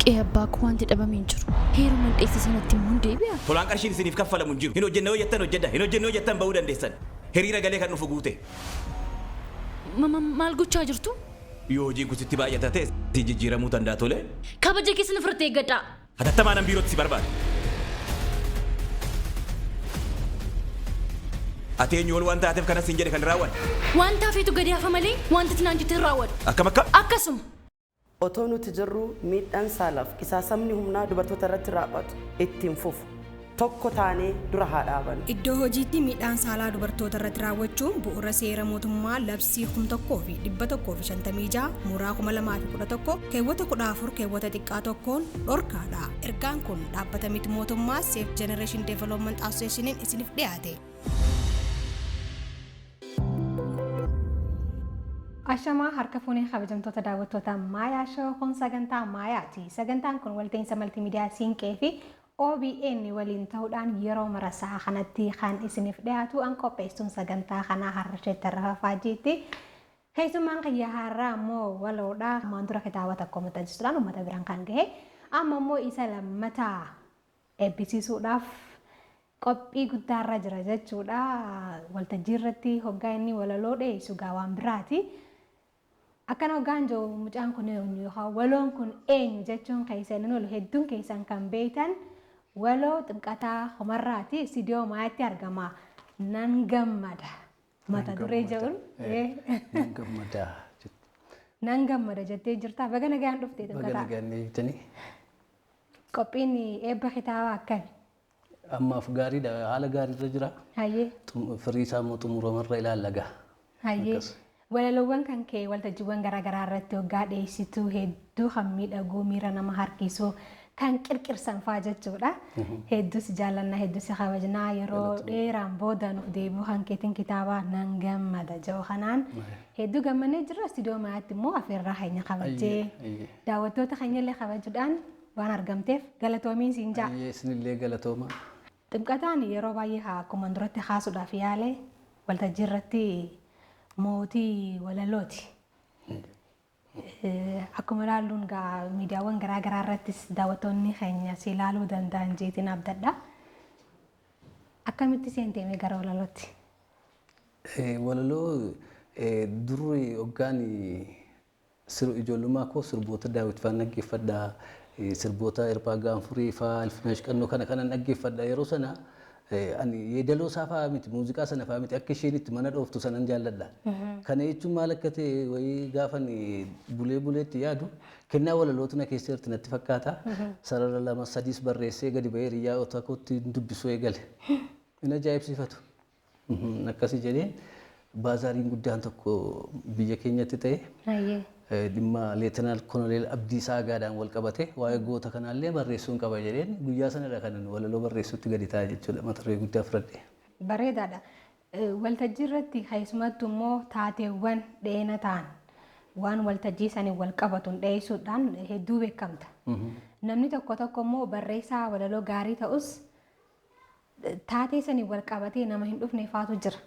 Qe'abaa kuwanti dhabameen jiru. Heerumaan dheessisanatti immoo deebi'a. Tolaan qarshiin isiniif kaffalamu hin jiru. Hin hojjennee hojjettan hojjedha. Hin hojjennee hojjettan bahuu dandeessan. Hiriira galee kan dhufu guute. Maal gochaa jirtu? Yoo hojiin kun sitti baay'ata ta'e si jijjiiramuu danda'a tole. Kabaja keessan ofirratti eeggadhaa. Hatattamaan an biirootti si barbaada. Ati eenyu ol waan taateef kanas hin jedhe kan raawwadhu. Waan taafeetu gadi hafa malee wanta tinaan jettee raawwadhu. Akkam akka? Akkasuma. Otoo nuti jirru miidhaan saalaaf qisaasamni humnaa dubartoota irratti raawwatu ittiin fufu. Tokko taanee dura haa dhaabannu. Iddoo hojiitti miidhaan saalaa dubartoota irratti raawwachuun bu'uura seera mootummaa labsii 1156 muraa 2011 keewwata 14 keewwata xiqqaa tokkoon dhorkaadha. Ergaan kun dhaabbata miti mootummaa Safe Generation Development Association isiniif dhiyaate. Ashamaa harka fuunee kabajamtoota daawwattoota Maayaa Show kun sagantaa Maayaati. Sagantaan kun walta'iinsa maltiimiidiyaa Siinqee fi OBN waliin ta'uudhaan yeroo marasaa kanatti kan isiniif dhiyaatu an qopheessuun sagantaa kanaa har'acheetti rafaajiitti. Keessummaan qiyyaa har'aa immoo waloodha. Ammaan dura kitaaba tokko maxxansiisuudhaan uummata biraan kan gahe. Amma immoo isa lammataa eebbisiisuudhaaf qophii guddaarra jira jechuudha. Waltajjii irratti hoggaa inni walaloo dhiyeessu gaawaan biraati. Akkana hoggaan jiru mucaan kun yookaan waloon kun eenyu jechuun keessan ol hedduun keessan kan beektan waloo ximqataa homarraati istiidiyoo maayaatti argama. Nan gammada. Mata duree jedhuun. Nan gammada. Nan gammada jettee jirta. Baga nagaan dhuftee ximqataa. Baga nagaan eegtanii. Qophiin eebba kitaabaa akkami? Ammaaf gaariidha. Haala gaariirra jira. Hayyee. Firii isaa immoo xumuramarra ilaallaga. Hayyee. Walaloowwan kan kee waltajjiiwwan garaagaraa irratti hoggaa dhiyeessitu hedduu kan miidhaguu miira nama harkisuu kan qirqirsan fa'aa jechuudha. Hedduus jaalannaa hedduus kabajnaa yeroo dheeraan booda nuuf deebi'u kan keetiin kitaabaa nan gammada jedhu kanaan hedduu gammannee jirra. Istiidiyoo maayaatti immoo afeerraa keenya kabajee daawwattoota keenyallee kabajuudhaan waan argamteef galatoomiin siin jaa. Isinillee galatooma. Ximqataan yeroo baay'ee akkuma duratti kaasuudhaaf yaale waltajjii irratti mootii walalooti. Akkuma ilaalluun miidiyaawwan garaagaraa irrattis daawwattoonni keenya si ilaaluu danda'an jeetiin abdadha. Akkamitti seentee gara walalootti? Walaloo durri hoggaan ijoollummaa koo sirboota daawwit fa'aa dhaggeeffadha. Sirboota Irpaa Gaanfurii fa'aa Ilfinesh Qannoo kana kanan dhaggeeffadha. Yeroo sana ani yeedaloo isaa fa'aa miti muuziqaa sana fa'aa miti akka isheen itti mana dhooftu sanan jaalladha. Kana jechuun maal akka ta'e wayii gaafan buleetti yaadu kennaa walalootu na keessa jirti natti fakkaata. Sarara 2-3 barreessee gadi ba'ee hiriyaa otoo akkootti dubbisuu eegale. Inni ajaa'ibsiifatu. Akkasii jedheen baazaariin guddaan tokko biyya keenyatti ta'e. Dhimma Leetanaal Koloneel Abdiisaa Agaadhaan wal qabate waa'ee goota kanaallee barreessuun qaba jedheen guyyaa sanadha kan walaloo barreessuutti gadi ta'a jechuudha mata duree guddaa fudhadhe. Bareedaadha. Waltajjii irratti keessumattuu immoo taateewwan dheena ta'an waan waltajjii sanii wal qabatuun dhiyeessuudhaan hedduu beekamta. Namni tokko immoo barreessaa walaloo gaarii ta'us taatee sanii wal qabatee nama hin dhufneefaatu jira.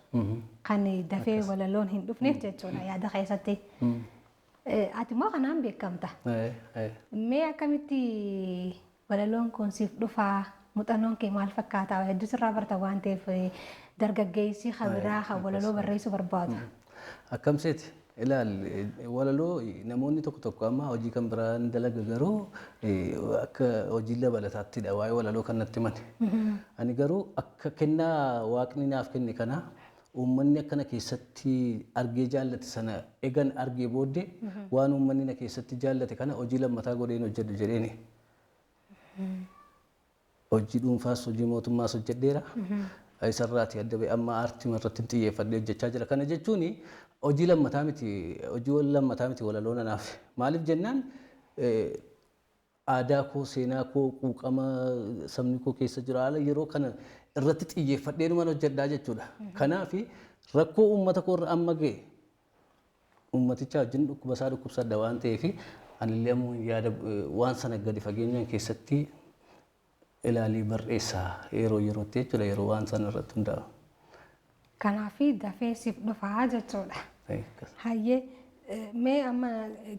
Kan dafee walaloon hin dhufneef jechuudha yaada keessatti. Ati immoo kanaan beekamta. Mee akkamitti walaloon kun siif dhufaa muuxannoon kee maal fakkaata? Hedduu sirraa barta waan ta'eef dargaggeessi biraa kan walaloo barreessuu barbaadu. Akkamseeti ilaali walaloo namoonni tokko amma hojii kan biraan dalaga garuu akka hojii dabalataattidha waa'ee walaloo kan natti himani. Ani garuu akka kennaa waaqni naaf kenne kana uummanni akkana keessatti argee jaallate sana egan argee booddee waan uummanni na keessatti jaallate kana hojii lammataa godheen hojjedhu jedheeni. Hojii dhuunfaas hojii mootummaas hojjedheera. Isarraati adda ba'e amma aartii irratti xiyyeeffadhee hojjechaa jira. Kana jechuun hojii lammataa miti walaloo nanaaf. Maaliif jennaan aadaa koo seenaa koo quuqama sabni koo keessa jira haala yeroo kana irratti xiyyeeffadhee dhuman hojjedhaa jechuudha. Kanaaf rakkoo uummata koo irra amma ga'e uummaticha wajjin dhukkuba isaa dhukkubsadha waan ta'eef anillee ammoo yaada waan sana gadi fageenyaan keessatti ilaalii barreessaa yerootti jechuudha yeroo waan sana irratti hundaa'a. Kanaaf dafee siif dhufaa jechuudha. Hayyee Mee amma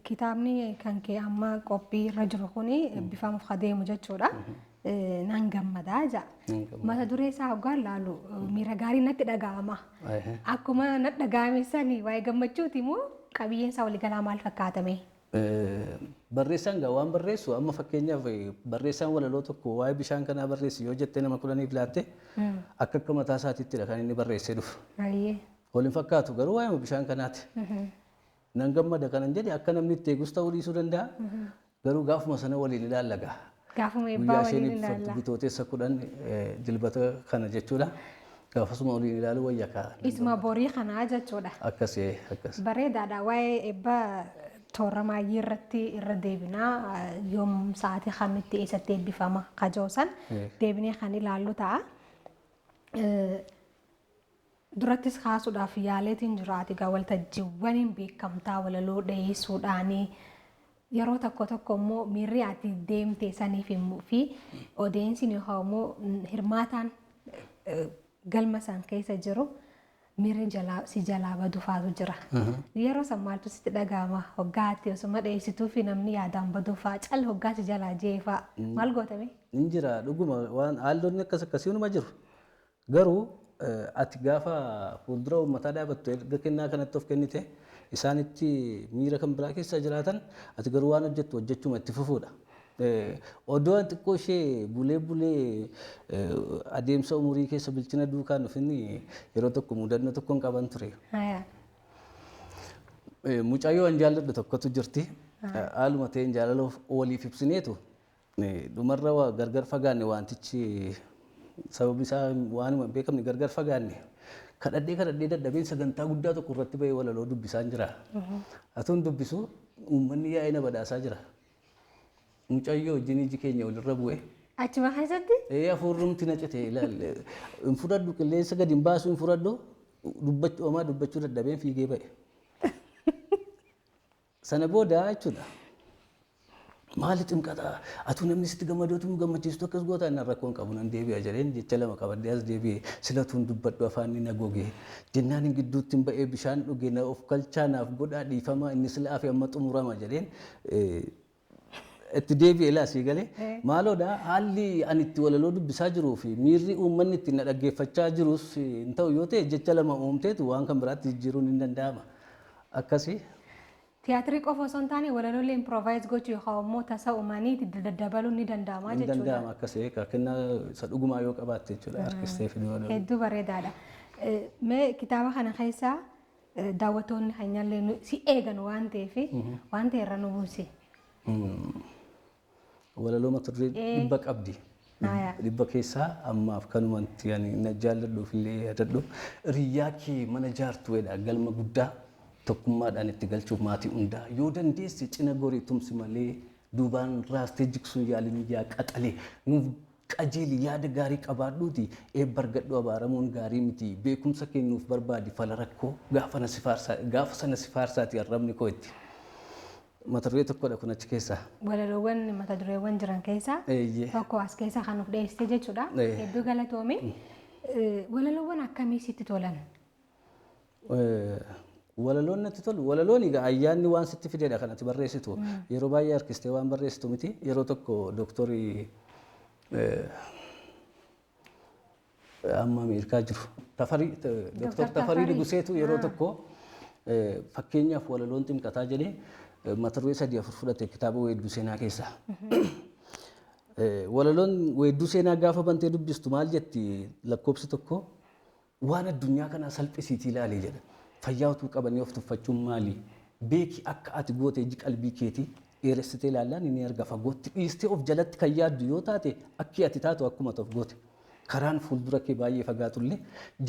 kitaabni kan kee amma qophii irra jiru kuni bifamuuf kadeemu jechuudha. Nan gammadaa jaa. Mata duree isaa hoggaan laalu miira gaarii natti dhaga'ama. Akkuma natti dhaga'ame sanii waa'ee gammachuuti moo qabiyyeen isaa waliigalaa maal fakkaatame? Barreessaan gaa waan barreessu amma fakkeenyaaf barreessaan walaloo tokko waa'ee bishaan kanaa barreessi yoo jettee nama 10 laatte akka mataa isaatiittidha kan inni barreessee dhufu. Waliin fakkaatu garuu waa'ee bishaan kanaati. Nan gammada kanan jedhe akka namni itti eegus ta'uu dhiisuu danda'a. Garuu gaafuma sana waliin ilaallaga. Gaafuma eebbaa waliin ilaalla. Bitootessa 10 dilbata kana jechuudha. Gaafasuma waliin ilaalu wayya kaa. Isma borii kanaa jechuudha. Akkasii akkas. Bareedaadha waa'ee eebbaa toora maayyii irratti irra deebinaa yoom sa'aatii kamitti eessatti eebbifama kajoosan deebinee kan ilaallu ta'a. Durattis kaasuudhaaf yaaleetiin jiraati egaa waltajjiiwwaniin beekamtaa walaloo dhiyeessuudhaanii yeroo tokko immoo miirri ati deemte saniif himuu fi odeensiin yookaan immoo hirmaataan galma san keessa jiru miirri si jalaa badu faatu jira. Yeroo san maaltu sitti dhaga'ama hoggaatti osuma dhiyeessituu fi namni yaadaan badu faa cal hoggaa si jalaa jeefaa maal gootame? Ni jira dhuguma waan haalonni akkasii numa jiru. Garuu ati gaafa fuuldura uummataa dhaabattu erga kennaa kanatti of kennite isaanitti miira kan biraa keessa jiraatan ati garuu waan hojjettu hojjechuma itti fufuudha. Odoo xiqqoo ishee bulee adeemsa umurii keessa bilchina duukaan dhufinni yeroo tokko mudannoo tokkoon qaban ture. Mucayyoo an jaalladhu tokkotu jirti. Haaluma ta'een jaalala waliif ibsineetu dhumarra gargar fagaanne wantichi sababi isaa waanuma beekamne gargar fagaanne kadhadhee dadhabeen sagantaa guddaa tokko irratti bahee walaloo dubbisaan jira. Atuun dubbisu uummanni yaa'ee na badhaasaa jira. Mucayyoo wajjin iji keenya walirra bu'e. Achuma keessatti? Hafuurumti na cite ilaalle. Hin fudhadhu qilleensa gadi hin baasu hin fudhadhu dubbachuu dadhabeen fiigee ba'e. Sana booda jechuudha. Maali ximqataa? Atuu namni sitti gammadootu gammachiistu akkas gootaa inni rakkoon qabu nan deebi'a jedheen jecha lama qabadee as deebi'e silatuun dubbadhu afaan ni nagoge jennaan hin gidduutti hin ba'ee bishaan dhuge na of galchaa naaf godhaa dhiifama inni silaa fi amma xumurama jedheen itti deebi'e laasii galee maaloodha haalli ani itti walaloo dubbisaa jiruu fi miirri uummanni itti na dhaggeeffachaa jirus hin ta'u yoo ta'e jecha lama uumteetu waan kan biraatti jijjiiruun hin danda'ama akkasii. Tiyaatirii qofa osoo hin taane walaloolee improvaayis gochuu yookaan immoo tasa uumanii daddabaluun ni danda'ama jechuudha. Ni danda'ama akkasii kennaa isa dhugumaa yoo qabaatte jechuudha artistee fi walaloo. Hedduu bareedaadha. Mee kitaaba kana keessaa daawwattoonni hanyaallee si eegan waan ta'eef waan ta'e irra nu buuse. Walaloo mata duree dhibba qabdi. Dhibba keessaa ammaaf kanumatti na jaalladhuuf illee yaadadhu. Riyyaa kee mana jaartuudha galma guddaa. Tokkummaadhaan itti galchuuf maatii hundaa yoo dandeesse cina gorii tumsi malee duubaan raastee jigsuun yaalin yaa qaxalee nuuf qajeeli yaada gaarii qabaadhuuti eebba argadhu abaaramuun gaarii miti beekumsa kennuuf barbaadi fala rakkoo gaafa sana si faarsaati arrabni koo itti. Mata duree tokkodha kun achi keessaa. Walaloowwan mata dureewwan jiran keessaa tokko as keessaa kan nuuf dhiyeessite jechuudha. Hedduu galatoome. Walaloowwan akkamii sitti tolan? Walaloon natti tolu walaloon egaa ayyaanni waan sitti fideedha kanatti barreessitu yeroo baay'ee harkistee waan barreessitu miti yeroo tokko dooktorii amma Ameerikaa jiru dooktor Tafarii Nuguseetu yeroo tokko fakkeenyaaf walaloon ximqataa jedhee mata duree 3-4 fudhate kitaaba weedduu seenaa keessaa. Walaloon weedduu seenaa gaafa bantee dubbistu maal jetti lakkoobsi tokko waan addunyaa kanaa salphisiitii ilaalee jedha. Fayyaa utuu qabanii of tuffachuun maali? Beeki akka ati goote iji qalbii keetii dheeressitee ilaallaan inni arga fagootti dhiistee of jalatti kan yaaddu yoo taate akki ati taatu akkuma of goote. Karaan fuuldura kee baay'ee fagaatullee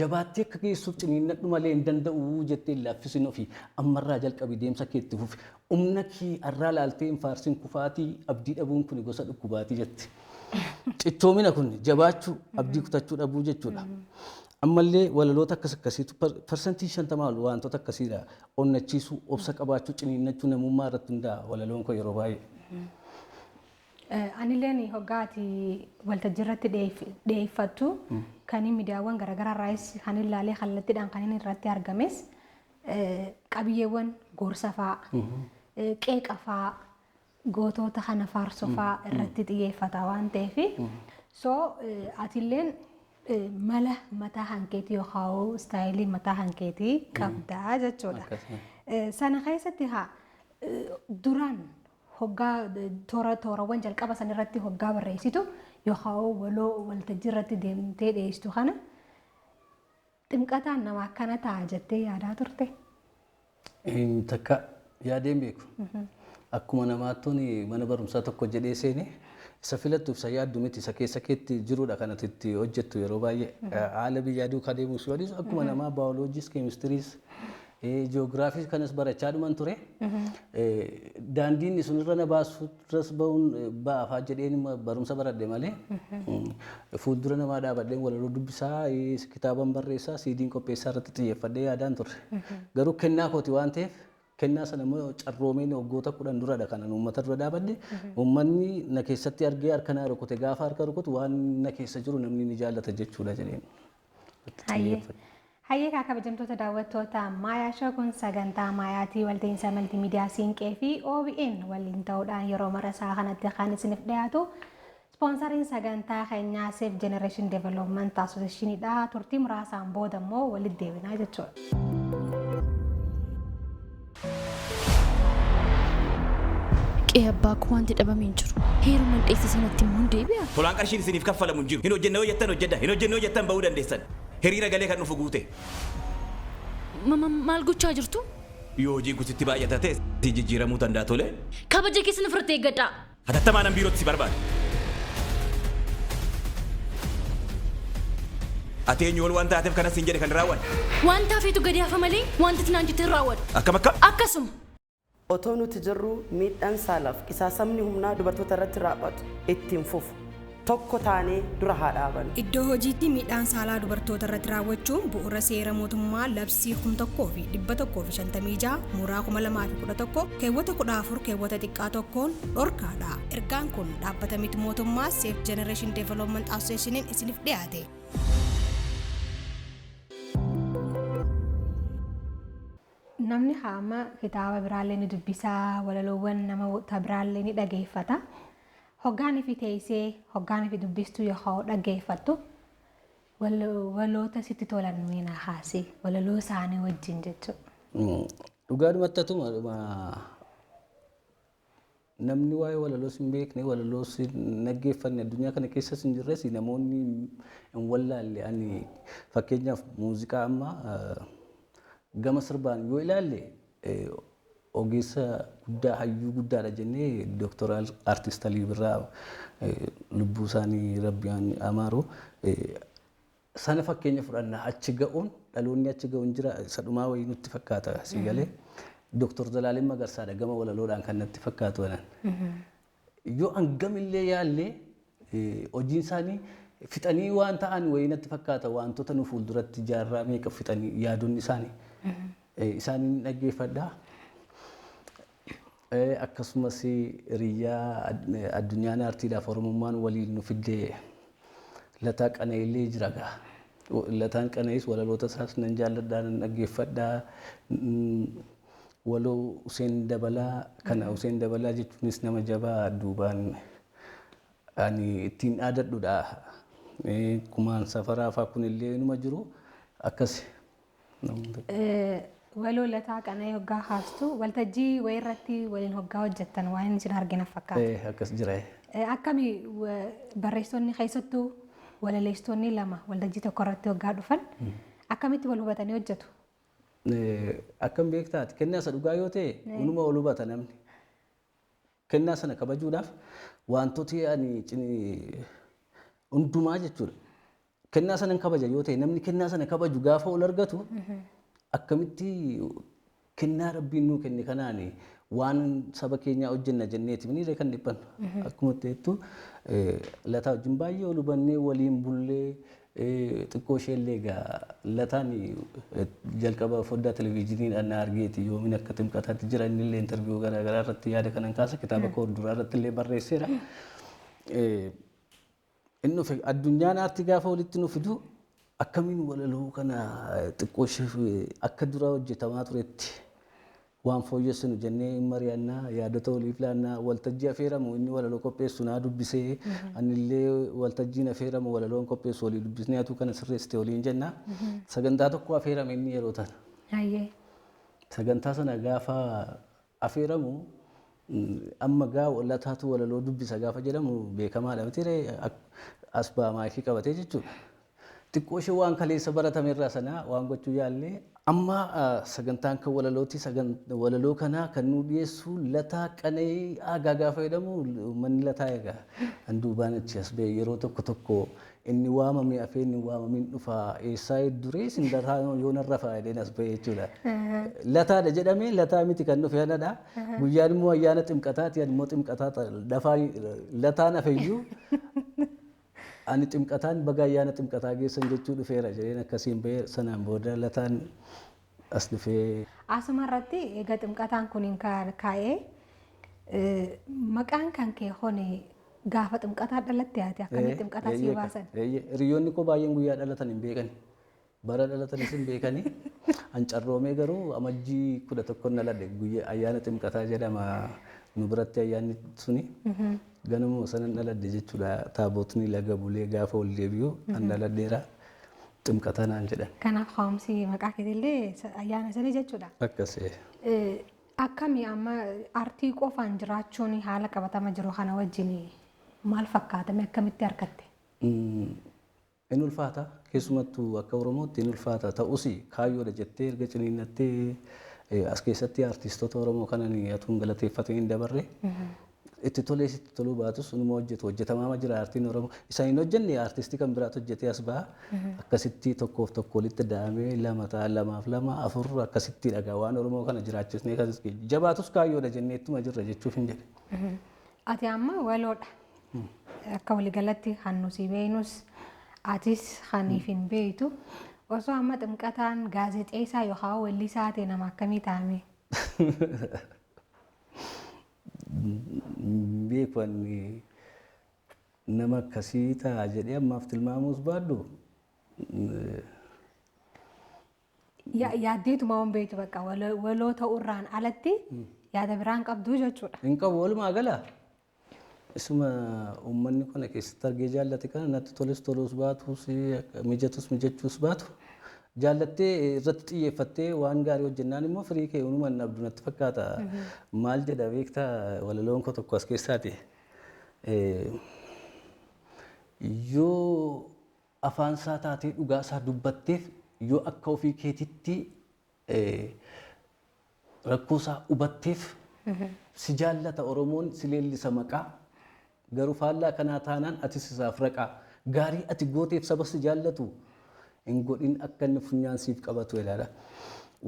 jabaattee akka geessuuf ciniinnadhu malee hin danda'u jettee laaffisiin ofii ammarraa jalqabii deemsa keetti fufi. Humna kee arraa laaltee hin faarsin kufaatii abdii dhabuun kun gosa dhukkubaatii jetti. Cichoomina kun jabaachuu abdii kutachuu dhabuu jechuudha. Ammallee walaloota akkasiitu parsantii 50 ol wantoota akkasiidha. Onnachiisuu, obsa qabaachuu, ciniinnachuu namummaa irratti hundaa'a walaloon koo yeroo baay'ee. Anilleen hoggaati waltajjii irratti dhiyeeffattu kan miidiyaawwan garaagaraa irraas kan ilaalee kallattiidhaan kan inni irratti argames qabiyyeewwan gorsa fa'aa qeeqa fa'aa gootota kana faarsoo fa'aa irratti xiyyeeffata waan ta'eef so atilleen mala mataa hankeetii yookaan istaayilii mataa hankeetii qabdaa jechuudha. Sana keessatti duraan hoggaa toorawwan jalqaba san irratti hoggaa barreessitu yookaan waloo waltajjii irratti deemtee dhiyeessitu kana ximqataan nama akkana ta'a jettee yaadaa turte? Takka yaadeen beeku. Akkuma namaattuun mana barumsaa tokko jedhee seene isa filattuuf isa yaaddu miti isa keessa keetti jirudha kanatti itti hojjettu yeroo baay'ee haala biyyaa duukaa deemuus yoo dhiisu akkuma namaa baayoloojis keemistiriis jiyoogiraafii kanas barachaa dhuman ture. Daandiin sunirra na baasuurras ba'uun ba'aafaa jedheen barumsa baradhe malee fuuldura namaa dhaabadheen walaloo dubbisaa kitaaban barreessaa siidiin qopheessaa irratti xiyyeeffadhee yaadaan turre. Garuu kennaa kooti waan ta'eef kennaa sana immoo carroomeen waggoota 10 duradha kanan uummata dura dhaabadhe uummanni na keessatti argee harka naa rukute gaafa harka rukutu waan na keessa jiru namni ni jaallata jechuudha jedheen. Hayyee kabajamtoota daawwattoota Maayaa Shoo kun sagantaa Maayaatii walta'iinsa maltiimiidiyaa Siinqee fi OBN waliin ta'uudhaan yeroo marasaa kanatti kan isiniif dhiyaatu ispoonsariin sagantaa keenyaa Safe Generation Development Associationidha. Turtii muraasaan booda immoo walitti deebinaa jechuudha. Qe'ee abbaa koo wanti dhabame hin jiru. Heeruma dheessi sanatti immoo hin deebi'a. Tolaan qarshiin isiniif kaffalamu hin jiru. Hin hojjenne hojjettan hojjedha. Hin hojjenne hojjettan ba'uu dandeessan. Hiriira galee kan dhufu guute. Maal gochaa jirtu? Yoo hojiin kun sitti baay'ata ta'e si jijjiiramuu danda'a tole. Kabaja keessan ofirratti eeggadhaa. Hatattamaan an biirootti si barbaada. Ati eenyu ol waan taateef kanas hin jedhe kan raawwadhu. Waan taafeetu gadi hafa malee wanti tinaan jettee raawwadhu. Akkam akkam? Akkasuma. Otoo nuti jirru miidhaan saalaaf qisaasamni humnaa dubartoota irratti raawwatu ittiin fufu. Tokko taanee dura haa dhaabannu. Iddoo hojiitti miidhaan saalaa dubartoota irratti raawwachuun bu'uura seera mootummaa labsii 1156 muraa 2011 keewwata 14 keewwata xiqqaa tokkoon dhorkaadha. Ergaan kun dhaabbata miti mootummaa Safe Generation Development Associationiin isiniif dhiyaate. Namni haama kitaaba biraallee ni dubbisaa, walaloowwan namoota biraallee ni dhageeffata. Hoggaanii fi teessee hoggaanii fi dubbistuu yoo dhaggeeffattu waloota sitti tolan miina haasee walaloo isaanii wajjin jechuudha. Dhugaadhumatti atuma namni waa'ee walaloo hin beekne walaloo hin dhaggeeffanne addunyaa kana keessas hin jirres namoonni hin wallaalle ani fakkeenyaaf muuziqaa amma gama sirbaan yoo ilaalle ogeessa guddaa hayyuu guddaadha jennee Dr. Artist Alii Birraa lubbuu isaanii Rabbiyaan amaaru sana fakkeenya fudhannaa achi ga'uun dhaloonni achi ga'uun jira isa dhumaa wayii nutti fakkaata si galee Dr. Zalaaleen Magarsaadha gama walaloodhaan kan natti fakkaatu anan yoo hangamillee yaallee hojiin isaanii fixanii waan ta'an wayii natti fakkaata wantoota nu fuulduratti jaarraa meeqa fixanii yaadonni isaanii isaanii dhaggeeffadhaa. Akkasumas hiriyaa addunyaan aartiidhaaf oromummaan waliin nu fidee Lataa Qana'illee jira gaa. Lataan Qana'is walaloota isaas nan jaalladhaa nan dhaggeeffadhaa. Waloo Useen Dabalaa kana Useen Dabalaa jechuunis nama jabaa duubaan ani ittiin dhaadadhudha. Kumaan safaraa fa'aa kunillee numa jiru akkas. Waloo Lataa Qana'ii hoggaa haastu waltajjii wayii irratti waliin hoggaa hojjettan waan isin argina fakkaata. Akkas jira. Akkami barreessitoonni keessattuu walaleessitoonni lama waltajjii tokko irratti hoggaa dhufan akkamitti wal hubatanii hojjetu? Akkam beektaati kennaa isa dhugaa yoo ta'e hunuma wal hubata namni. Kennaa sana kabajuudhaaf wantooti ani hundumaa jechuudha. Kennaa sana kabaja yoo ta'e namni kennaa sana kabaju gaafa ol argatu akkamitti kennaa rabbiin nuu kenne kanaan waan saba keenyaa hojjenna jenneeti miniree kan dhiphannu. Akkuma ta'ettu Lataa wajjin baay'ee ol hubannee waliin bullee xiqqoo isheellee egaa Lataan jalqaba foddaa televezyiiniidhaan na argeeti yoomin akka ximqataatti jira innillee interviyuu garaagaraa irratti yaada kanan kaasa kitaaba koo duraa irratti illee barreesseera. Inni addunyaan aartii gaafa walitti nu fidu akkamiin walaloo kana xiqqoo ishee akka dura hojjetamaa turetti waan fooyyessinu jennee mari'annaa yaadota waliif laannaa waltajjii affeeramu inni walaloo qopheessu naa dubbisee anillee waltajjiin affeeramu walaloon qopheessu walii dubbisnee atuu kana sirreessite waliin jennaa sagantaa tokko affeerame inni yeroo tana. Sagantaa sana gaafa affeeramu amma gaa lataatu walaloo dubbisa gaafa jedhamu beekamaadha miti as ba'aa maayikii qabatee jechuudha. Xiqqoo ishee waan kaleessa baratame irraa sana waan gochuu yaallee amma sagantaan kan walalooti walaloo kanaa kan nu dhiyeessu lataa qana'ee aagaa gaafa jedhamu manni lataa egaa kan duubaan achi as ba'e yeroo tokko tokko inni waamamee afee inni waamamiin dhufaa eessaa duree sindaraa yoo narra faayideen as ba'e jechuudha. Lataadha jedhamee lataa miti kan dhufe anadha. Guyyaan immoo ayyaana ximqataati immoo ximqataa dafaa lataan afeyyuu ani ximqataan baga ayyaana ximqataa geessan jechuu dhufeera jedheen akkasiin ba'ee sanaan booda lataan as dhufee. Asuma irratti egaa ximqataan kun kaa'ee maqaan kan kee hone gaafa ximqataa dhalatte haati akkamitti ximqataa sii baasan? Hiriyoonni koo baay'een guyyaa dhalatan hin beekani. Bara dhalatanis hin beekani. Ancarroomee garuu amajjii 11 dhaladhe guyyaa ayyaana ximqataa jedhama nu biratti ayyaanni suni. Ganama sanan dhaladhe jechuudha taabotni laga bulee gaafa ol deebi'u an dhaladheera ximqatanaan jedhan. Kanaaf haamsi maqaa keetillee ayyaana sanii jechuudha. Akkasii. Akkami amma aartii qofaan jiraachuun haala qabatama jiru kana wajjin maal fakkaatame akkamitti argatte? In ulfaata keessumattuu akka Oromootti in ulfaata ta'us kaayyoodha jettee erga ciniinnattee as keessatti aartistoota Oromoo kanan atuun galateeffatee hin dabarre. Itti tolee sitti toluu baatus numa hojjetamaa jira aartiin Oromoo. Isa hin hojjenne aartistii kan biraatu hojjetee as ba'a. Akkasitti tokkoof tokko walitti da'amee lama ta'a lamaaf lama afur akkasitti dhagaa waan Oromoo kana jiraachisnee jabaatus kaayyoodha jenneettuma jirra jechuuf hin jedhe. Ati amma waloodha. Akka waliigalatti hannusii beeknus atis haniif hin beektu. Osoo amma ximqataan gaazexeessaa yookaan weellisaa ta'e nama akkamii ta'ame? Beekan nama akkasii ta'a jedhee ammaaf tilmaamuus baadhu. Yaaddeetuma waan beektu bakka waloo ta'urraan alatti yaada biraan qabdu jechuudha. Hin qabu walumaa gala. Isuma uummanni kana keessatti argee jaallate kana natti tolus baatus mijachuus baatu. Jaallattee irratti xiyyeeffattee waan gaarii hojjennaan immoo firii kee unumaan abduu natti fakkaata. Maal jedha beektaa walaloon koo tokko as keessaati. Yoo afaan isaa taatee dhugaa isaa dubbatteef yoo akka ofii keetitti rakkoo isaa hubatteef si jaallata Oromoon si leellisa maqaa garuu faallaa kanaa taanaan atis isaaf raqaa gaarii ati gooteef saba si jaallatu. In godhin akka inni funyaan siif qabatu ilaala.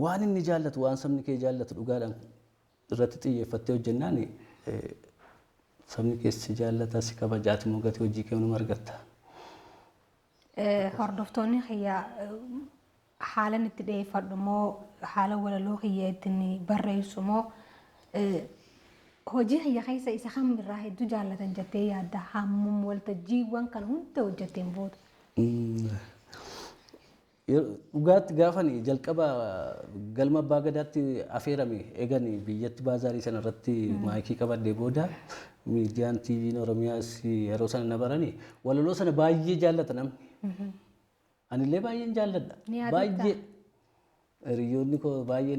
Waan inni jaallatu waan sabni kee jaallatu dhugaadhaan irratti xiyyeeffattee hojjennaan sabni kee si jaallata si kabajaati immoo gatii hojii kee numa argatta. Hordoftoonni xiyyaa haalan itti dhiyeeffadhu moo haala walaloo xiyyaa ittiin barreessu moo hojii xiyya keessa isa hamirraa hedduu jaallatan jettee yaadda hammum waltajjiiwwan kan hunda hojjetteen booda. Dhugaatti gaafani jalqaba galma abbaa gadaatti affeerame eegani biyyatti baazaarii sana irratti maayikii qabadhee booda miidiyaan TV'n Oromiyaas yeroo sana na barani walaloo sana baay'ee jaallata namni. Anillee baay'een jaalladha. Baay'ee hiriyoonni koo baay'ee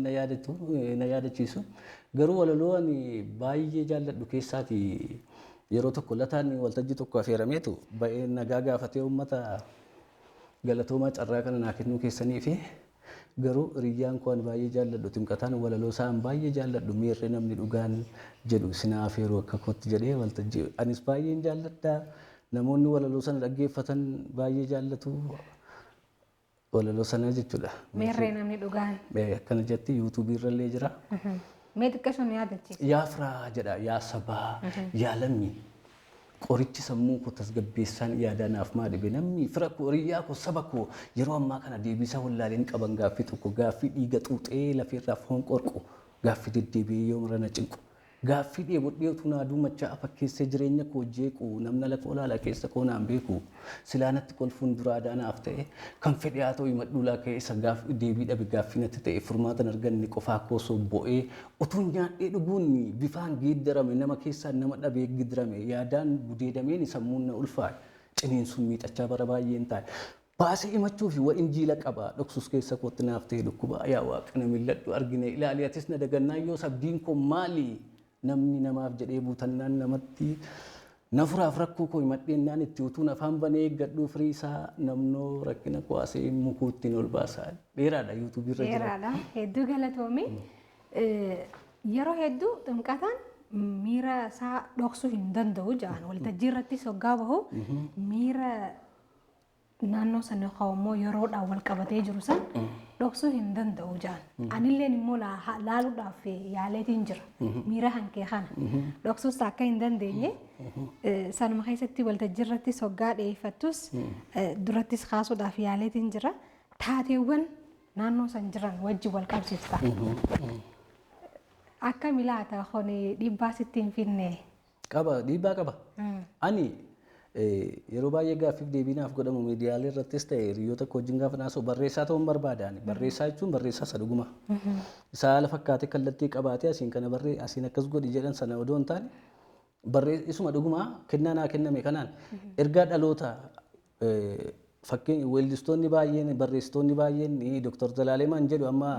na yaadachiisu. Garuu walaloo ani baay'ee jaalladhu keessaati yeroo tokko lataan waltajjii tokko affeerameetu baay'ee nagaa gaafatee uummata galatoomaa carraa kana naa kennuu keessanii fi garuu hiriyyaan koo ani baay'ee jaalladhu ximqataan walaloo isaan baay'ee jaalladhu miirri namni dhugaan jedhu sinaa affeeruu akka kootti jedhee waltajjii anis baay'een jaalladha namoonni walaloo sana dhaggeeffatan baay'ee jaallatu walaloo sana jechuudha. Miirri namni dhugaan. Akkana jetti yuutuubii irrallee jira. Mee xiqqashoon yaadachiisa. Yaa firaa jedha yaa sabaa yaa lammii. Qorichi sammuu koo tasgabbeessaan yaadanaaf maa dhibe namni fira koo hiriyaa koo saba koo yeroo ammaa kana deebisaa wallaaleen qaban gaaffii tokko gaaffii dhiiga xuuxee lafeerraa foon qorqu gaaffii deddeebi'ee yoo marana cinqu Gaaffii dheebodheetu naa duumachaa fakkeessee jireenya koo jeequ namna lafa olaanaa keessa koo naan beeku silaanatti kolfuun duraa daanaaf ta'e kan fedhe haa ta'u himadhuulaa keessa deebii dhabe gaaffii natti ta'e furmaatan arganne qofaa koo sobbo'ee utuun nyaadhee dhuguun bifaan geeddarame nama keessaan nama dhabee gidirame yaadaan gudeedameen sammuun na ulfaa'e ciniinsuun miixachaa bara baay'een taa'e. Baasee himachuuf waan injiila qaba dhoksus keessa kootti naaf ta'e dhukkuba yaa waaqa na milladhu argine ilaalee atis na dagannaa yoo sabdiin koo maali namni namaaf jedhee buutannaan namatti nafuraaf rakkoo koo himadheennaan itti utuun afaan banee eeggadhuu firii isaa namnoo rakkina kuwaasee mukuuttiin ol baasaa dheeraadha yuutuubii irra jira. Dheeraadha hedduu galatoomii yeroo hedduu ximqataan miira isaa dhoksuu hin danda'u jedhan waltajjii irratti soggaa bahu miira naannoo sana qawmoo yeroodhaan wal qabatee jiru san dhoksuu hin danda'u jedhan. Anilleen immoo laaluudhaaf yaaleetiin jira miira hankee kana dhoksuus akka hin dandeenye sanuma keessatti waltajjii irratti soggaa dhiyeeffattus durattis kaasuudhaaf yaaleetiin jira taateewwan naannoo san jiran wajji wal qabsiifta. Akka milaata kun dhiibbaa sitti hin finne. Qaba dhiibbaa qaba. Ani yeroo baay'ee gaaffiif deebiinaaf godhamu miidiyaalee irrattis ta'e hiriyoota koo wajjin gaafa naasoo barreessaa ta'uun barbaadaan barreessaa jechuun barreessaa isa dhuguma. Isaa haala fakkaatee kallattii qabaatee asiin kana asiin akkas godhi jedhan sana odoo hin taane barreessuma dhuguma kennaa naa kenname kanaan ergaa dhaloota fakkeenya weellistoonni baay'een barreessitoonni baay'een Dr. Zalaalemaan jedhu amma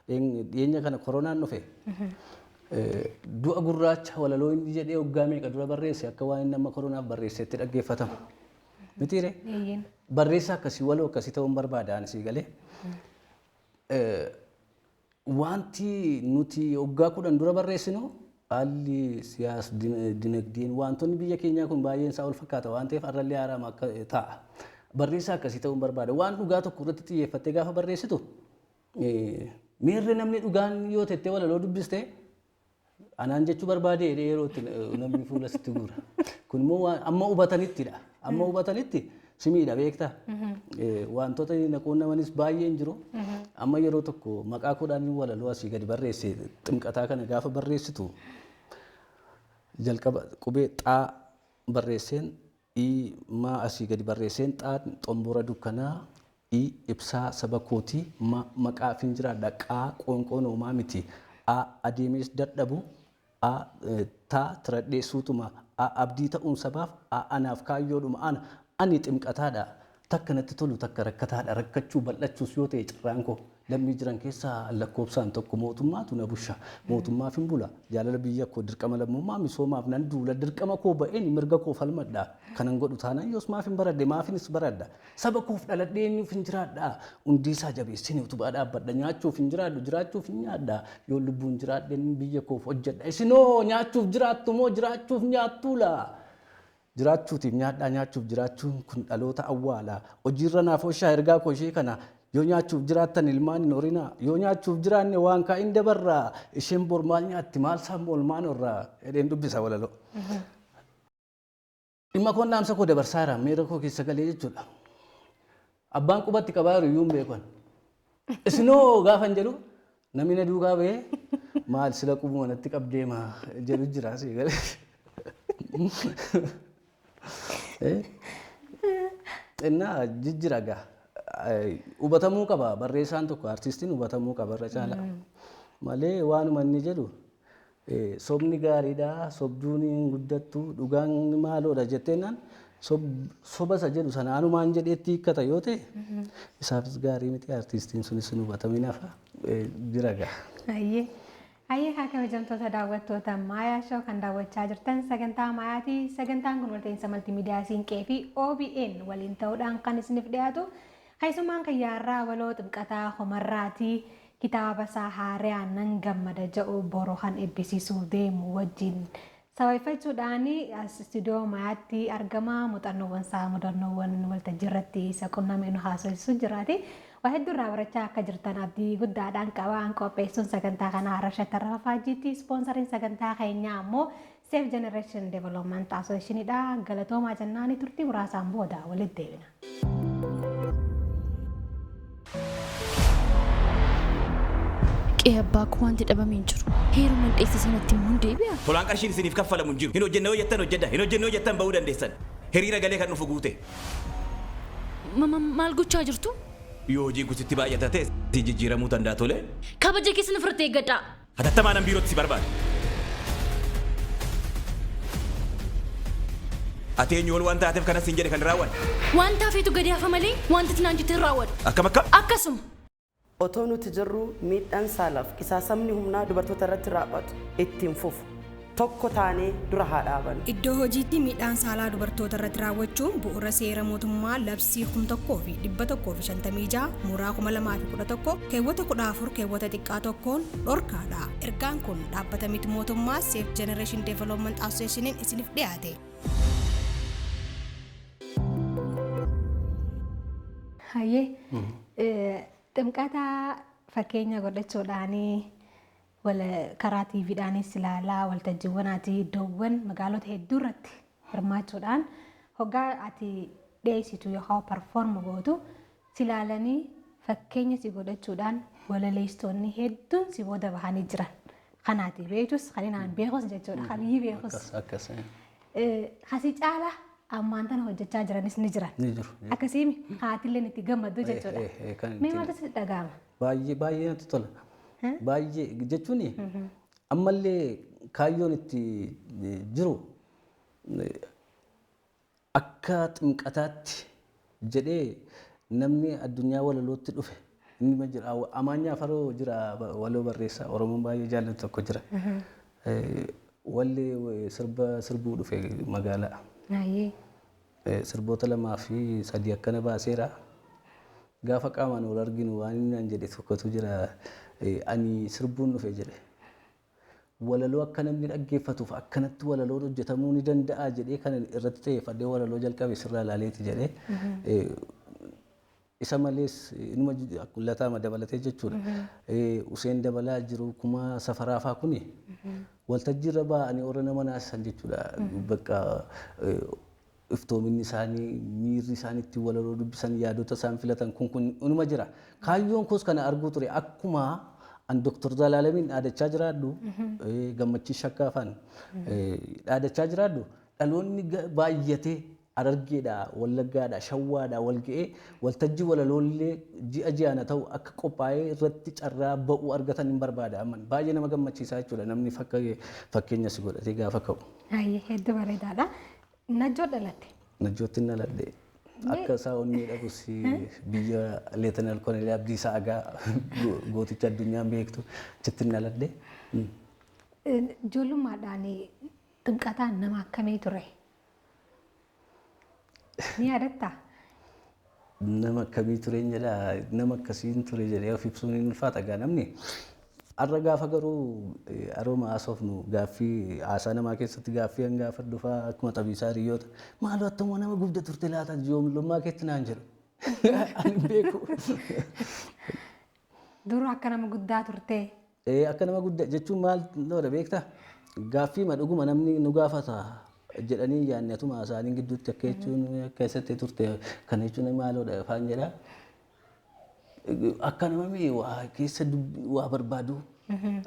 dhiyeenya kana koronaan dhufe. Du'a gurraacha walaloo inni jedhee waggaa meeqa dura barreesse akka waan nama koronaaf barreessetti dhaggeeffatamu. Mitiire barreessaa akkasii waloo akkasii ta'uun barbaadaan sii galee. Wanti nuti waggaa 10 dura barreessinu haalli siyaas dinagdeen wantoonni biyya keenyaa kun baay'een isaa wal fakkaata waan ta'eef har'allee haaraama akka ta'a. Barreessaa akkasii ta'uun barbaada. Waan dhugaa tokko irratti xiyyeeffattee gaafa barreessitu miirri namni dhugaan yoo tettee walaloo dubbiste anaan jechuu barbaade yeroo namni fuula sitti guura. Kun immoo amma hubatanittidha. Amma hubatanitti simiidha beektaa. Wantoota naquun namanis baay'een jiru. Amma yeroo tokko maqaa koodhaan walaloo asii gadi barreesse ximqataa kana gaafa barreessitu jalqaba qubee xaa barreesseen maa asii gadi barreesseen xaa xombora dukkanaa ibsaa saba kootii maqaa fi jiraadha qaa qoonqoon uumaa miti adeemes dadhabu taa tiradhee suutuma abdii ta'uun sabaaf anaaf kaayyoodhuma ani ximqataadha takka natti tolu takka rakkataadha rakkachuu bal'achuus yoo ta'e cirraan koo lammii jiran keessaa lakkoobsaan tokko mootummaatu na busha mootummaaf hin bula jaalala biyya koo dirqama lammummaa misoomaaf nan duula dirqama koo ba'een mirga koo falmadha kanan godhu taanaan yoos maaf hin baradhe maafinis baradha saba koof dhaladhee eenyuuf hin jiraadha hundiisaa jabeessine utubaa dhaabbadha nyaachuuf hin jiraadhu jiraachuuf hin nyaadha yoo lubbuun jiraadheen biyya koof hojjedha isinoo nyaachuuf jiraattu moo jiraachuuf nyaattuula. Jiraachuutiif nyaadhaa nyaachuuf jiraachuun kun dhaloota awwaalaa hojiirra naaf oolshaa ergaa koo ishee kana yoo nyaachuuf jiraattan ilmaan hin horinaa yoo nyaachuuf jiraanne waan kaa'in dabarraa isheen bor maal nyaatti maal sammuu olmaan irraa jedheen dubbisa walaloo. Dhimma koon dhaamsa koo dabarsaa jira miira koo keessa galee jechuudha. Abbaan qubatti qabaa jiru iyyuu hin beekan. Isinoo gaafa hin jedhu namni na duukaa ba'ee maal sila qubuma natti qabdeema jedhu jira asii galee. Innaa jijjiira gaa hubatamuu qaba barreessaan tokko artistiin hubatamuu qaba irra caala malee waanuma inni jedhu sobni gaariidha sobduun hin guddattu dhugaan maaloodha jetteenaan soba isa jedhu sana anumaan jedheetti hiikkata yoo ta'e isaafis gaarii miti artistiin sunis hin hubatamin hafa jira gaa. Ayyee haa kabajamtoota daawwattoota Maayaa Show kan daawwachaa jirtan sagantaa Maayaatii. Sagantaan kun walta'iinsa maltiimiidiyaa Siinqee fi OBN waliin ta'uudhaan kan isiniif dhiyaatu. Keessummaan kiyyaarraa waloo ximqataa homarraatii kitaaba isaa haaraan nan gammada jedhu boroo kan eebbisiisuuf deemu wajjin sababeeffachuudhaan istiidiyoo Maayaatti argama. Muuxannoowwan waltajjii irratti isa qunnamee nu haasofsiisu jiraati. Hedduu irraa barachaa akka jirtan abdii guddaadhaan qaba. Qopheessuun sagantaa kanaa Rashad Tarrafaajjiitti. Ispoonsariin sagantaa keenyaa ammoo Safe Generation Development Associationidha. Galatoomaa jennaanii turtii muraasaan booda walitti deebina. Qe'ee abbaa koo wanti dhabame hin jiru. Heeruma dheesse sanatti immoo hin deebi'a. Tolaan qarshiin isiniif kaffalamu hin jiru. Hin hojjenne hojjettan hojjedha. Hin hojjenne hojjettan bahuu dandeessan. Hiriira galee kan dhufu guute. Maal gochaa jirtu? Yoo hojiin kun sitti baay'ata ta'e si jijjiiramuu danda'a tole. Kabaja keessan ofirratti eeggadhaa. Hatattamaan biirootti si barbaada. Ati eenyu ol waan taateef kanas hin jedhe kan raawwan. Waan taafeetu gadi hafa malee wanti tinaan jettee raawwadhu. Akkam akkam. Akkasuma. Otoo nuti jirru miidhaan saalaaf qisaasamni humnaa dubartoota irratti raawwatu ittiin fufu. Tokko taanee dura haa dhaabannu. Iddoo hojiitti miidhaan saalaa dubartoota irratti raawwachuun bu'uura seera mootummaa labsii 1156 muraa 2011 keewwata 14 keewwata xiqqaa tokkoon dhorkaadha. Ergaan kun dhaabbata miti mootummaa Safe Generation Development Associationiin isiniif dhiyaate. Hayyee ximqata fakkeenya godhachuudhaanii karaa tiiviidhaanis ilaalaa waltajjiiwwanaati iddoowwan magaalota hedduu irratti hirmaachuudhaan hoggaa ati dhiyeessitu yookaan perform gootu silaalanii fakkeenya si godhachuudhaan walaleessitoonni hedduun si booda bahanii jiran. Kanaati beekus kaninaan beekus jechuudha kabiyyii beekus. Kasi caalaa ammaan tana hojjechaa jiranis ni jiran. Akkasiin haatilleen itti gammaddu jechuudha. Mee maaltu sitti dhaga'ama? Baay'ee natti tola. Baay'ee jechuun ammallee kaayyoon itti jiru akka ximqataatti jedhee namni addunyaa walalootti dhufe inni jira. Amaanyaa faroo jira waloo barreessaa Oromoon baay'ee jaallatu tokko jira. Wallee sirbuu dhufe magaalaa. Sirboota 2 fi 3 akkana baaseera. Gaafa qaamaan wal arginu waan inni naan jedhe tokkotu jira. Ani sirbuun dhufe jedhe. Walaloo akka namni dhaggeeffatuuf akkanatti walaloon hojjetamuu ni danda'a jedhee kan irratti xiyyeeffadhee walaloo jalqabe sirraa ilaaleeti jedhee. Isa malees inuma lataama dabalatee jechuudha. Useen dabalaa jiru kuma safaraafaa kuni waltajjii irra ba'anii warra nama naasisan jechuudha. Bakka iftoominni isaanii miirri isaaniitti walaloo dubbisan yaadota isaan filatan kun inuma jira. Kaayyoon koos kana arguu ture akkuma an Dr. Zalaalamiin dhaadachaa jiraadhu gammachiis shakkaafaan dhaadachaa jiraadhu dhaloonni baay'atee Harargeedha, Wallaggaadha, Shawwaadha wal ga'ee waltajjii walaloollee ji'a ji'aana ta'u akka qophaa'ee irratti carraa ba'uu argatan hin barbaada. Baay'ee nama gammachiisaa jechuudha namni fakkeenya si godhatee gaafa ka'u. Hedduu bareedaadha. Najjoo dhalatte. Najjootti hin dhaladhe. Akka isaa onnee dhabus biyya Leetanaal Koloneel Abdiisaa Agaa gooticha addunyaan beektu achitti hin dhaladhe. Ijoollummaadhaan ximqataan nama akkamii ture? Ni yaadatta? Nama akkamii ture jedha nama akkasiin ture jedhee of ibsuun hin ulfaata gaa namni. Har'a gaafa garuu arooma haasofnu gaaffii haasaa namaa keessatti gaaffii hangaafa dhufaa akkuma tabiisaa hiriyoota maaloo attamuu nama guddaa turte laata joomlummaa keetti naan jedhu. Ani beeku. Dura akka nama guddaa turte. Akka nama guddaa jechuun maal lola beektaa? Gaaffii dhuguma namni nu gaafata jedhanii yaannatuma isaanii gidduutti akka jechuun keessatti turte kana jechuun maaloodha afaan jedhaa. Akka namni waa keessa waa barbaadu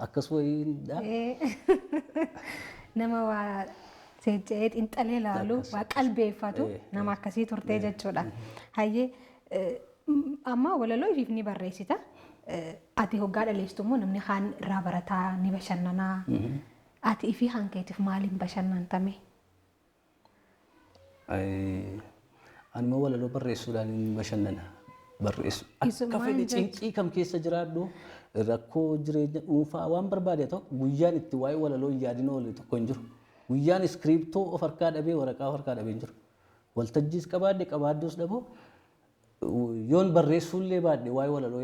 akkasumas nama waa seejjee xiinxalee ilaalu waa qalbeeffatu nama akkasii turtee jechuudha. Hayyee amma walaloo ifiif ni barreessita. Ati hoggaa dhaleessitu immoo namni kaan irraa barataa ni bashannanaa. Ati ifii hankeetiif maaliin bashannantame? Anuma walaloo barreessuudhaan ni bashannana. Barreessu akka fedhe cinqii kam keessa jiraadhu rakkoo jireenya dhuunfaa waan barbaade tokko guyyaan itti waa'ee walaloo yaadina oole tokko hin jiru. Guyyaan iskiriiptoo of harkaa dhabee waraqaa of harkaa dhabee hin jiru. Waltajjiis qabaadduus dhaboo yoon barreessuullee baadhe waa'ee walaloo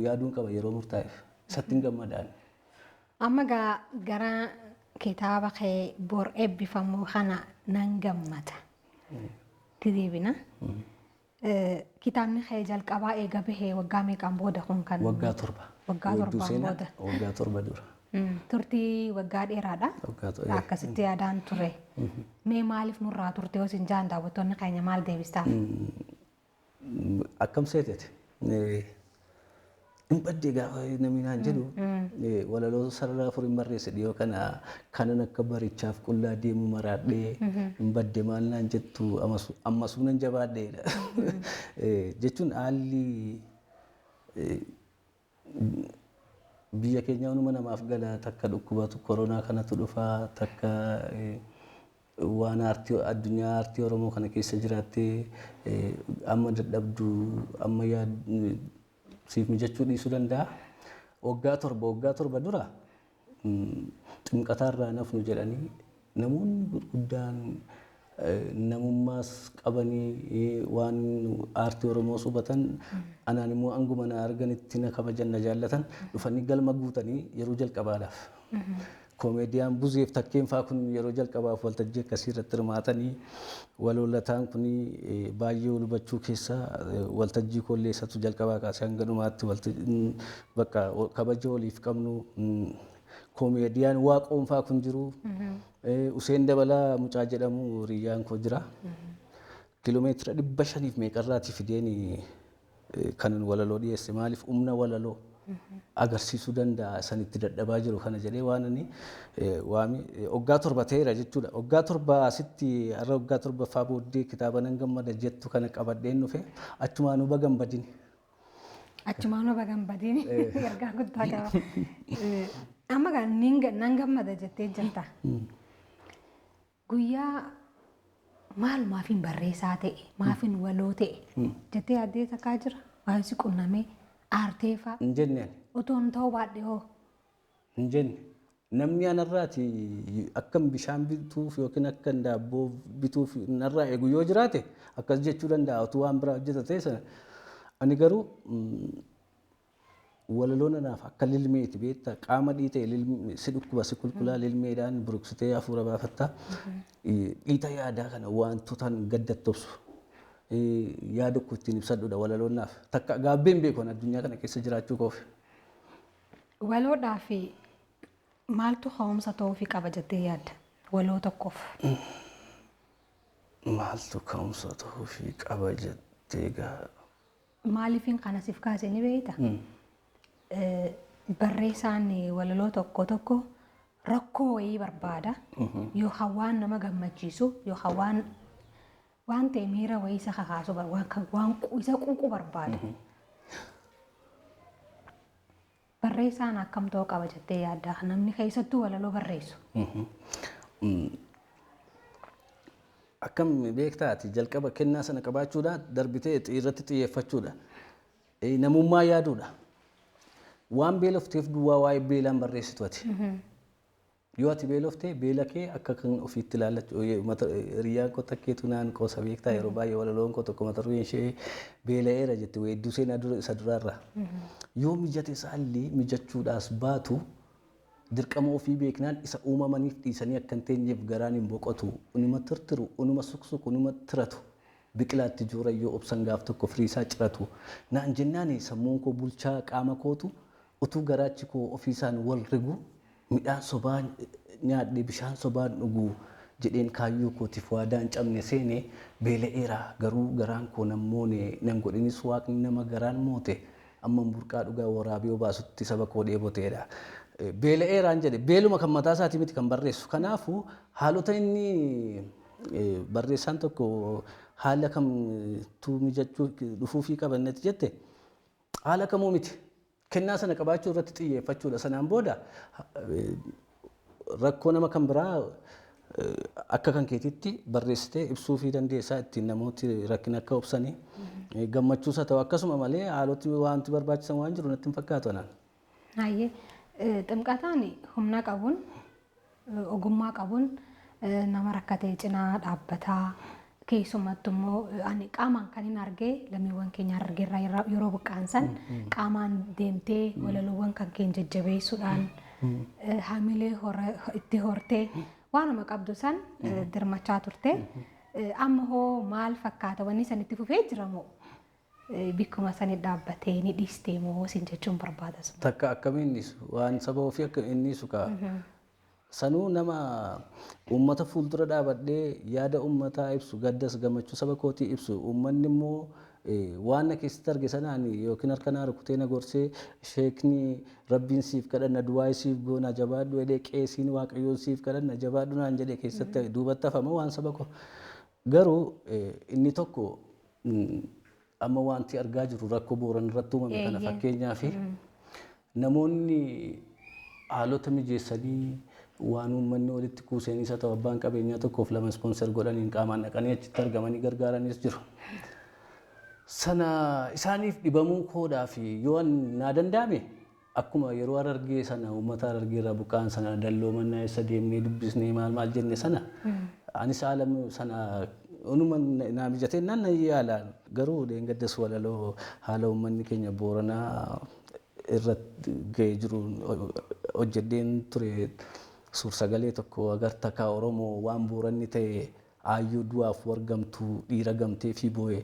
yaaduun qaba yeroo murtaa'eef isatti hin gammadaan. Amma gara kitaaba kee bor eebbifamu kana nan gammada. Tideebina. Kitaabni kee jalqabaa eega bahee waggaa meeqaan booda kun kan? Waggaa 7. Waggaa 7 booda. Waggaa 7 dura. Turtii waggaa dheeraadha. Akkasitti yaadaan ture. Mee maaliif nurraa turte yoo isin jaan daawwattoonni keenya maal deebistaaf? Akkam seetete. hin badde gaafa namni naan jedhu walaloo sarara afurin barreesse dhiyoo kana kanan akka barichaaf qullaa deemu maraadhee hin badde maal naan jettu ammasuu nan jabaadheedha. Jechuun haalli biyya keenya hunuma namaaf gala takka dhukkubatu koronaa kanatu dhufaa takka waan addunyaa aartii Oromoo kana keessa jiraattee amma dadhabdu amma siif mijachuu dhiisuu danda'a. Waggaa torba dura ximqataarraa nafnu jedhanii namoonni gurguddaan namummaas qabanii waan aartii Oromoo hubatan anaan immoo anguma na arganitti na kabajan na jaallatan dhufanii galma guutanii yeroo jalqabaadhaaf. Koomediyaan Buzeef Takkeenfaa kun yeroo jalqabaaf waltajjii akkasii irratti hirmaatanii waloolataan kun baay'ee wal hubachuu keessa waltajjii kolleessatu jalqabaa kaasee hanga dhumaatti bakka kabaja waliif qabnu koomediyaan Waaqoonfaa kun jiru Useen Dabalaa Mucaa jedhamu hiriyyaan koo jira. Kiiloomeetira 500 meeqarraatii fideen kan walaloo dhiyeesse maaliif humna walaloo agarsiisuu danda'a sanitti dadhabaa jiru kana jedhee waan ani waami waggaa torba ta'eera jechuudha. Waggaa torba asitti har'a waggaa torbaffaa booddee kitaaba nan gammada jettu kana qabadheen dhufe achumaanuu bagan badini. Achumaanuu bagan badini ergaa guddaa qaba. Amma nan gammada jettee jirta. Guyyaa maal maafiin barreessaa ta'e maafiin waloo ta'e jettee addee takkaa jira waan si qunnamee. Aarteefaa. Hin jenneen. Otoo hin ta'uu baadhee hoo. Hin jenne. Namni anarraati akkam bishaan bituuf yookiin akka daabboo bituuf narraa eegu yoo jiraate akkas jechuu danda'a utuu waan biraa hojjetatee sana. Ani garuu walaloon anaaf akka lilmeeti beektaa qaama dhiitee si dhukkuba si kulkulaa lilmeedhaan buruqsitee hafuura baafattaa dhiita yaadaa kana wantootaan gaddatti obsu. Yaada koo ittiin ibsadhuudha walaloonnaaf takka gaabbeen beekoon addunyaa kana keessa jiraachuu koofi. Waloodhaaf maaltu ka'umsa ta'uufii qaba jettee yaadda waloo tokkoof? Maaltu ka'umsa ta'uufii qaba jettee gaa? Maaliifin kana siif kaasee ni beektaa? Barreessaan walaloo tokko rakkoo wayii barbaada yookaan waan nama gammachiisu yookaan waan ta'e miira wayii isa kakaasu waan isa quuqu barbaada. Barreessaan akkam ta'uu qaba jettee yaadda namni keessattuu walaloo barreessu. Akkam beektaati jalqaba kennaa sana qabaachuudha darbitee irratti xiyyeeffachuudha. Namummaa yaaduudha. Waan beelofteef duwwaa waa'ee beelaan barreessitu ati. Yoo ati beeloftee beela kee akka kan ofiitti ilaallachuu hiriyyaan koo takkeetu naan qoosa beektaa yeroo baay'ee walaloon koo tokko mata dureen ishee beela'eera jette weedduu seenaa isa duraarra. Yoo mijate isaallee mijachuudhaas baatu dirqama ofii beeknaan isa uumamaniif dhiisanii akka hin teenyeef garaan hin boqotu unuma tirtiru unuma suksuku unuma tiratu biqilaatti joora yoo obsan gaaf tokko firiisaa ciratu naan jennaan sammuun koo bulchaa qaama kootu utuu garaachi koo ofiisaan wal rigu midhaan sobaan nyaadhee bishaan sobaan dhuguu jedheen kaayyoo kootiif waadaan cabne seene beela'eera garuu garaan koo nammoone nan godhinis waaqni nama garaan moote amma burqaa dhugaa waraabee baasutti saba koo dheeboteedha. Beela'eeraan jedhe beeluma kan mataa isaatii miti kan barreessu. Kanaafuu haalota inni barreessaan tokko haala kamtu mijachuu dhufuufii qabannetti jette haala kamuu miti. Kennaa sana qabaachuu irratti xiyyeeffachuudha. Sanaan booda rakkoo nama kan biraa akka kan keetitti barreessitee ibsuu fi dandeessaa ittiin namooti rakkina akka obsanii gammachuus haa ta'u akkasuma malee haaloti wanti barbaachisan waan jiru natti hin fakkaatu anaan. Hayyee ximqataan humna qabuun ogummaa qabuun nama rakkatee cinaa dhaabbataa keessumattu immoo ani qaamaan kan hin argee lammiiwwan keenya argeerraa yeroo buqqaansan qaamaan deemtee walaloowwan kan keenya jajjabeessuudhaan haamilee itti hortee waanuma qabdu san dirmachaa turte amma hoo maal fakkaata wanni san itti fufee jiramoo bikkuma sani dhaabbatee ni dhiistee moo sin jechuun barbaadas. Takka akkamiin waan saba ofii akka inni suka sanuu nama uummata fuuldura dhaabadhee yaada uummataa ibsu gaddas gammachuu saba kootii ibsu uummanni immoo waan na keessatti arge sanaan yookiin harka naa rukutee na gorsee sheekni rabbiin siif kadhanna du'aa siif goona jabaadhu jedhee qeesiin waaqayyoon siif kadhanna jabaadhu naan jedhee keessatti duubatti hafama waan saba koo garuu inni tokko amma wanti argaa jiru rakkoo Booran irratti uumame kana fakkeenyaa fi namoonni haalota mijeessanii waan uummanni walitti kuusanii isa ta'u abbaan qabeenyaa tokkoof lama ispoonsar godhaniin qaamaan dhaqanii achitti argamanii gargaaranis jiru. Sana isaaniif dhibamuu koodhaa fi yoo naa danda'ame akkuma yeroo Harargee sana uummata Harargee irraa buqqaan sana dalloo mannaa eessa deemnee dubbisnee maal jenne sana anis haala sana onuma naa mijatee nan yaala garuu deengaddas walaloo haala uummanni keenya Booranaa irratti ga'ee jiru hojjedheen ture suur-sagalee tokko agartaka Oromoo waan Booranni ta'e aayyuu du'aaf wargamtu dhiira gamtee fi boo'e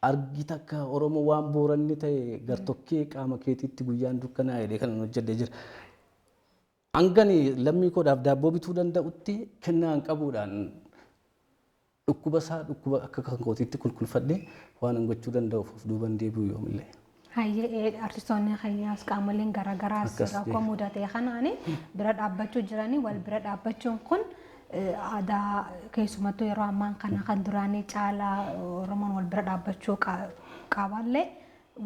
argi takka Oromoo waan Booranni ta'e gartokkee qaama keetiitti guyyaan dukkanaa jedhee kan hojjedhee jira. Hangani lammii koodhaaf daabboo bituu danda'utti kennaan qabuudhaan dhukkuba isaa dhukkuba akka kan kootiitti kulkulfadhee waan gochuu danda'uuf of duuban deebi'u yoomillee. Hayyee artistoonni hayyaas qaamoleen garaagaraas rakkoo mudatee kanaani bira dhaabbachuu jiranii wal bira dhaabbachuun kun aadaa keessumattuu yeroo ammaan kana kan duraanii caalaa Oromoon wal bira dhaabbachuu qaballee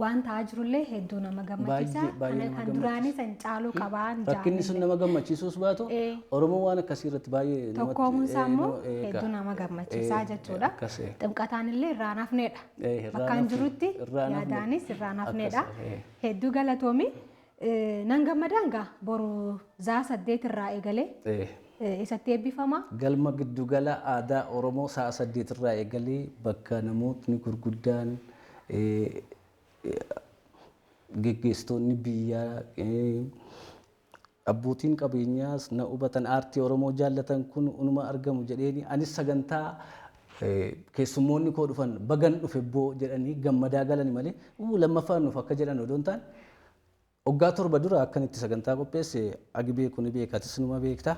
waan ta'aa jirullee hedduu nama gammachiisa. Kan duraanii san caaluu qabaan jaalladhe. Rakkinni sun nama gammachiisuus baatu Oromoo waan akkasii irratti baay'ee tokkoomuun isaa immoo hedduu nama gammachiisaa jechuudha. Ximqataan illee irraa hafneedha. Bakkaan jirutti yaadaanis irraa hafneedha. Hedduu galatoomi. Nan gammadaan gaa boru zaa 8 irraa eegalee isatti eebbifama. Galma giddugala aadaa Oromoo saa 8 irraa eegalee bakka namootni gurguddaan geggeessitoonni biyyaa abbootiin qabeenyaas na hubatan aartii Oromoo jaallatan kun unuma argamu jedheeni anis sagantaa keessummoonni koo dhufan bagan dhufe boo jedhanii gammadaa galani malee lammaffaan nuuf akka jedhan odoon ta'an waggaa 7 dura akkanitti sagantaa qopheesse agi beeku ni beekatis numa beekta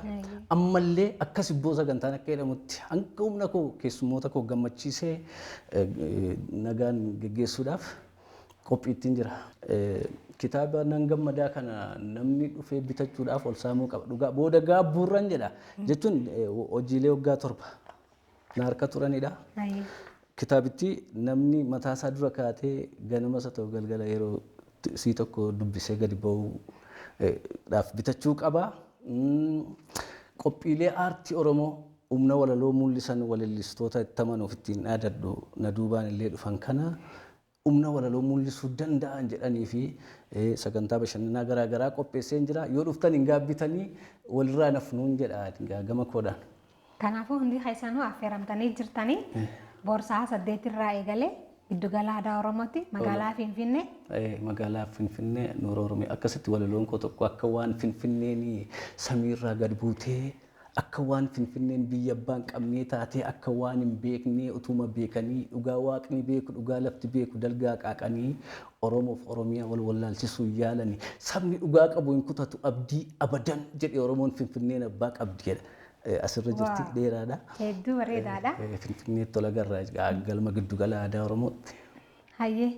ammallee akkas ibboo sagantaan akka jedhamutti hanga humna koo keessummoota koo gammachiisee nagaan geggeessuudhaaf qophiitiin jira. Kitaaba nan gammadaa kana namni dhufee bitachuudhaaf ol saamuu qaba. Dhugaa booda gaabbuurran jedha. Jechuun hojiilee waggaa 7 na harka turanidha. Kitaabitti namni mataasaa dura kaatee ganama isa ta'u galgala yeroo sii tokko dubbisee gadi ba'uudhaaf bitachuu qaba. Qophiilee aartii Oromoo humna walaloo mul'isan walellistoota itti amanuuf ittiin dhaadadhu na duubaan illee dhufan kana humna walaloo mul'isuu danda'an jedhanii fi sagantaa bashannanaa garaagaraa qopheessee jira. Yoo dhuftan hin gaabbitanii walirraa nafnuun jedha gama koodhaan. Kanaafuu hundi keessanuu affeeramtanii jirtanii boorsaa 8 irraa eegalee giddugala aadaa Oromootti magaalaa Finfinnee. Magaalaa Finfinnee Nuura Oromiyaa akkasitti walaloon koo tokko akka waan Finfinneen samiirraa gad buutee akka waan Finfinneen biyya abbaan qabnee taatee akka waan hin beeknee utuma beekanii dhugaa waaqni beeku dhugaa lafti beeku dalgaa qaaqanii Oromoof Oromiyaa wal wallaalchisuu yaalanii sabni dhugaa qabu hin kutatu abdii abadan jedhee Oromoon Finfinneen abbaa qabdi jedha. Asirra jirti dheeraadha. Hedduu bareedaadha. Finfinnee tola garraa galma giddugala aadaa Oromootti. Hayyee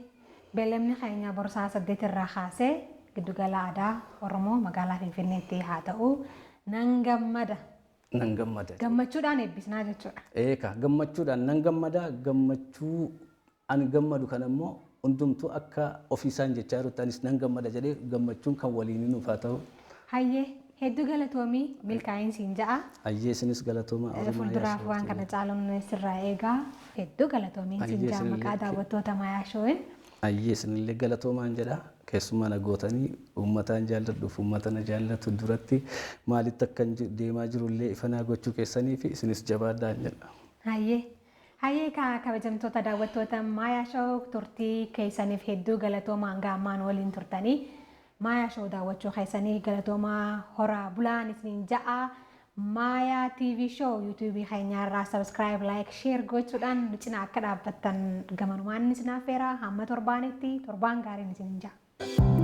beellamni keenya boorsaa 8 irraa kaasee giddugala aadaa Oromoo magaalaa Finfinneetti haa ta'u nan gammada. Nan gammada. Gammachuudhaan eebbisnaa jechuudha. Eeka gammachuudhaan nan gammada gammachuu ani gammadu kan ammoo hundumtuu akka ofiisaan jechaa jirutti anis nan gammada jedhee gammachuun kan waliin nuuf haa ta'u. Hayyee hedduu galatoomii milkaa'insiin ja'a. Hayyee isinis galatooma. Fuulduraaf waan kana caaluun sirraa eegaa hedduu galatoomiin siin ja'a maqaa daawwattoota Maayaa Shoo'in. Hayyee isinillee galatoomaan jedha. Keessumaa na gootanii uummataan jaalladhuuf uummata na jaallatu duratti maalitti akkan deemaa jirullee ifanaa gochuu keessanii fi isinis jabaadhaan jedha. Hayyee kabajamtoota daawwattoota Maayaa Shoo turtii keessaniif hedduu galatoomaa hanga ammaan waliin turtanii Maayaa Shoo daawwachuu keessanii galatoomaa horaa bulaan isiniin ja'a. Maayaa TV Show YouTube keenyarraa subscribe like share gochuudhaan cina akka dhaabbattan gamanumaan isin affeera hamma torbaanitti torbaan gaariin isin ja'a.